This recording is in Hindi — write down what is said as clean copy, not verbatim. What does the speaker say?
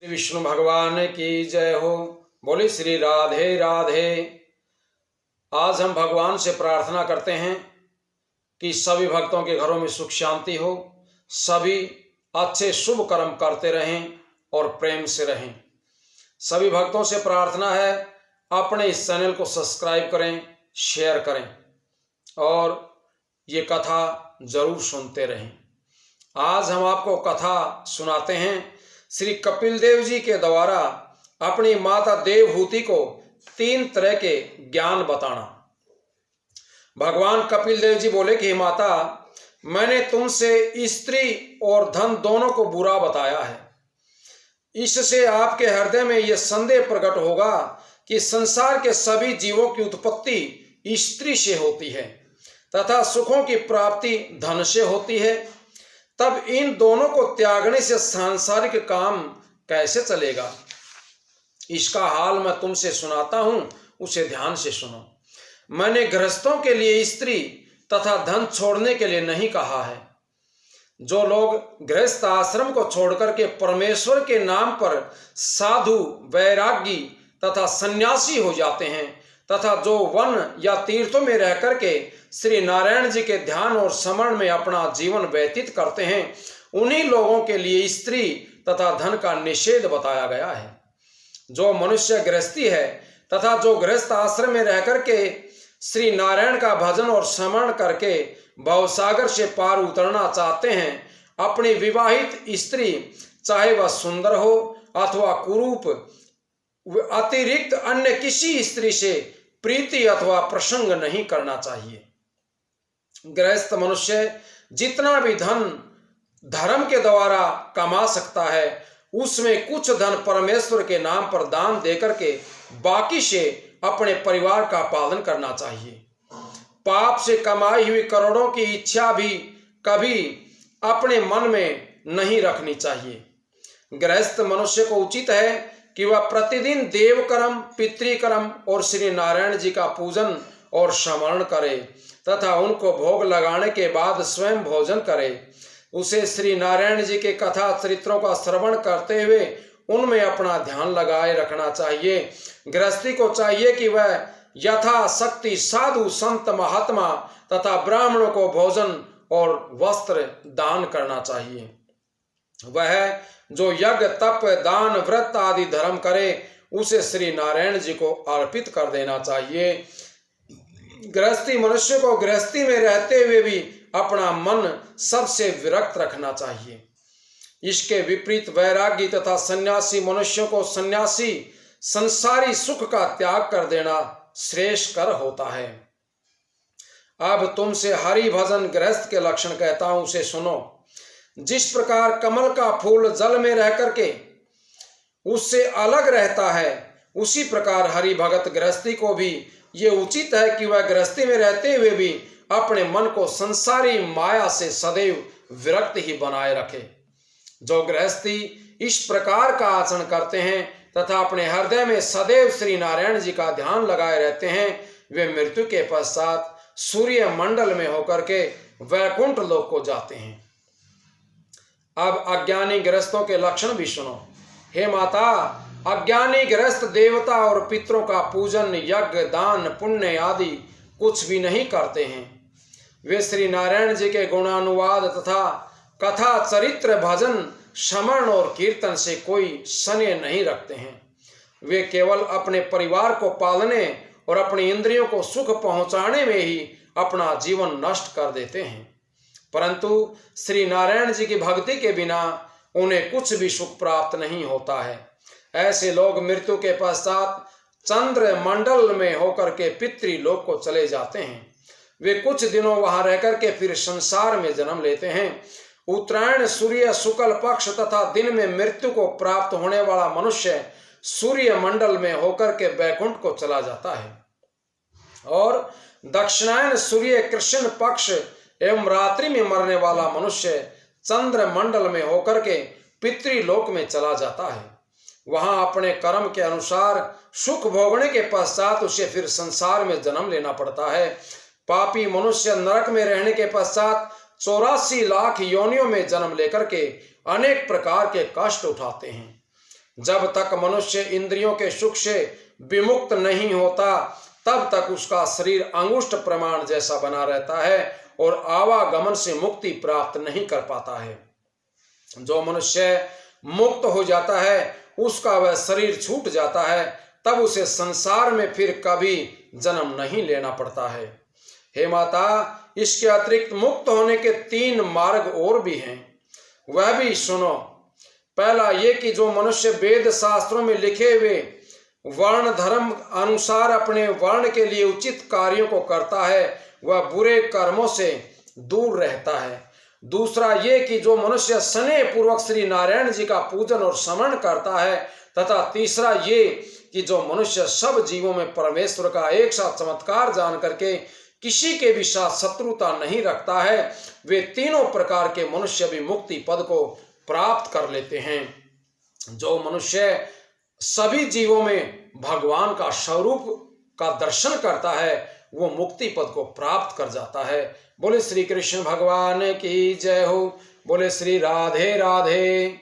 श्री विष्णु भगवान की जय हो। बोले श्री राधे राधे। आज हम भगवान से प्रार्थना करते हैं कि सभी भक्तों के घरों में सुख शांति हो, सभी अच्छे शुभ कर्म करते रहें और प्रेम से रहें। सभी भक्तों से प्रार्थना है अपने इस चैनल को सब्सक्राइब करें, शेयर करें और ये कथा जरूर सुनते रहें। आज हम आपको कथा सुनाते हैं श्री कपिल देव जी के द्वारा अपनी माता देवहूति को 3 तरह के ज्ञान बताना। भगवान कपिल देव जी बोले कि माता, मैंने तुमसे स्त्री और धन दोनों को बुरा बताया है। इससे आपके हृदय में यह संदेह प्रकट होगा कि संसार के सभी जीवों की उत्पत्ति स्त्री से होती है तथा सुखों की प्राप्ति धन से होती है। तब इन दोनों को त्यागने से सांसारिक काम कैसे चलेगा? इसका हाल मैं तुमसे सुनाता हूं, उसे ध्यान से सुनो। मैंने गृहस्थों के लिए स्त्री तथा धन छोड़ने के लिए नहीं कहा है। जो लोग गृहस्थ आश्रम को छोड़कर के परमेश्वर के नाम पर साधु, वैरागी तथा सन्यासी हो जाते हैं तथा जो वन या तीर्थों में रह करके श्री नारायण जी के ध्यान और स्मरण में अपना जीवन व्यतीत करते हैं, उन्हीं लोगों के लिए स्त्री तथा धन का निषेध बताया गया है। जो मनुष्य गृहस्थी है तथा जो गृहस्थ आश्रम में रह करके श्री नारायण का भजन और स्मरण करके भवसागर से पार उतरना चाहते हैं, अपनी विवाहित स्त्री चाहे वह सुंदर हो अथवा कुरूप, अतिरिक्त अन्य किसी स्त्री से प्रीति अथवा प्रसंग नहीं करना चाहिए। गृहस्थ मनुष्य जितना भी धन धर्म के द्वारा कमा सकता है, उसमें कुछ धन परमेश्वर के नाम पर दान देकर के बाकी से अपने परिवार का पालन करना चाहिए। पाप से कमाई हुई करोड़ों की इच्छा भी कभी अपने मन में नहीं रखनी चाहिए। गृहस्थ मनुष्य को उचित है कि वह प्रतिदिन देव कर्म, पितृकर्म और श्री नारायण जी का पूजन और स्मरण करे तथा उनको भोग लगाने के बाद स्वयं भोजन करे। उसे श्री नारायण जी के कथा चरित्रों का श्रवण करते हुए उनमें अपना ध्यान लगाए रखना चाहिए। गृहस्थी को चाहिए कि वह यथाशक्ति साधु, संत, महात्मा तथा ब्राह्मणों को भोजन और वस्त्र दान करना चाहिए। वह जो यज्ञ, तप, दान, व्रत आदि धर्म करे, उसे श्री नारायण जी को अर्पित कर देना चाहिए। गृहस्थी मनुष्य को गृहस्थी में रहते हुए भी अपना मन सबसे विरक्त रखना चाहिए। इसके विपरीत वैरागी तथा सन्यासी मनुष्यों को सन्यासी संसारी सुख का त्याग कर देना श्रेष्ठकर होता है। अब तुमसे हरि भजन गृहस्थ के लक्षण कहता हूं, उसे सुनो। जिस प्रकार कमल का फूल जल में रह करके उससे अलग रहता है, उसी प्रकार हरि भगत गृहस्थी को भी ये उचित है कि वह गृहस्थी में रहते हुए भी अपने मन को संसारी माया से सदैव विरक्त ही बनाए रखे। जो गृहस्थी इस प्रकार का आचरण करते हैं तथा अपने हृदय में सदैव श्री नारायण जी का ध्यान लगाए रहते हैं, वे मृत्यु के पश्चात सूर्य मंडल में होकर के वैकुंठ लोक को जाते हैं। अब अज्ञानी गृहस्थों के लक्षण भी सुनो। हे माता, अज्ञानी गृहस्थ देवता और पितरों का पूजन, यज्ञ, दान, पुण्य आदि कुछ भी नहीं करते हैं। वे श्री नारायण जी के गुणानुवाद तथा कथा, चरित्र, भजन, स्मरण और कीर्तन से कोई स्नेह नहीं रखते हैं। वे केवल अपने परिवार को पालने और अपनी इंद्रियों को सुख पहुंचाने में ही अपना जीवन नष्ट कर देते हैं, परंतु श्री नारायण जी की भक्ति के बिना उन्हें कुछ भी सुख प्राप्त नहीं होता है। ऐसे लोग मृत्यु के पश्चात चंद्र मंडल में होकर के पितृलोक को चले जाते हैं। वे कुछ दिनों वहां रहकर के फिर संसार में जन्म लेते हैं। उत्तरायण, सूर्य शुक्ल पक्ष तथा दिन में मृत्यु को प्राप्त होने वाला मनुष्य सूर्य मंडल में होकर के वैकुंठ को चला जाता है और दक्षिणायन, सूर्य कृष्ण पक्ष एवं रात्रि में मरने वाला मनुष्य चंद्र मंडल में होकर के पितृलोक में चला जाता है। वहां अपने कर्म के अनुसार सुख भोगने के पश्चात उसे फिर संसार में जन्म लेना पड़ता है। पापी मनुष्य नरक में रहने के पश्चात 84 लाख योनियों में जन्म लेकर के अनेक प्रकार के कष्ट उठाते हैं। जब तक मनुष्य इंद्रियों के सुख से विमुक्त नहीं होता तब तक उसका शरीर अंगुष्ठ प्रमाण जैसा बना रहता है और आवागमन से मुक्ति प्राप्त नहीं कर पाता है। जो मनुष्य मुक्त हो जाता है उसका वह शरीर छूट जाता है, तब उसे संसार में फिर कभी जन्म नहीं लेना पड़ता है। हे माता, इसके अतिरिक्त मुक्त होने के 3 मार्ग और भी हैं, वह भी सुनो। पहला ये कि जो मनुष्य वेद शास्त्रों में लिखे हुए वर्ण धर्म अनुसार अपने वर्ण के लिए उचित कार्यों को करता है वह बुरे कर्मों से दूर रहता है। दूसरा ये कि जो मनुष्य स्नेह पूर्वक श्री नारायण जी का पूजन और स्मरण करता है, तथा तीसरा ये कि जो मनुष्य सब जीवों में परमेश्वर का एक साथ चमत्कार जान करके किसी के भी साथ शत्रुता नहीं रखता है, वे तीनों प्रकार के मनुष्य भी मुक्ति पद को प्राप्त कर लेते हैं। जो मनुष्य सभी जीवों में भगवान का स्वरूप का दर्शन करता है वो मुक्ति पद को प्राप्त कर जाता है। बोले श्री कृष्ण भगवान की जय हो। बोले श्री राधे राधे।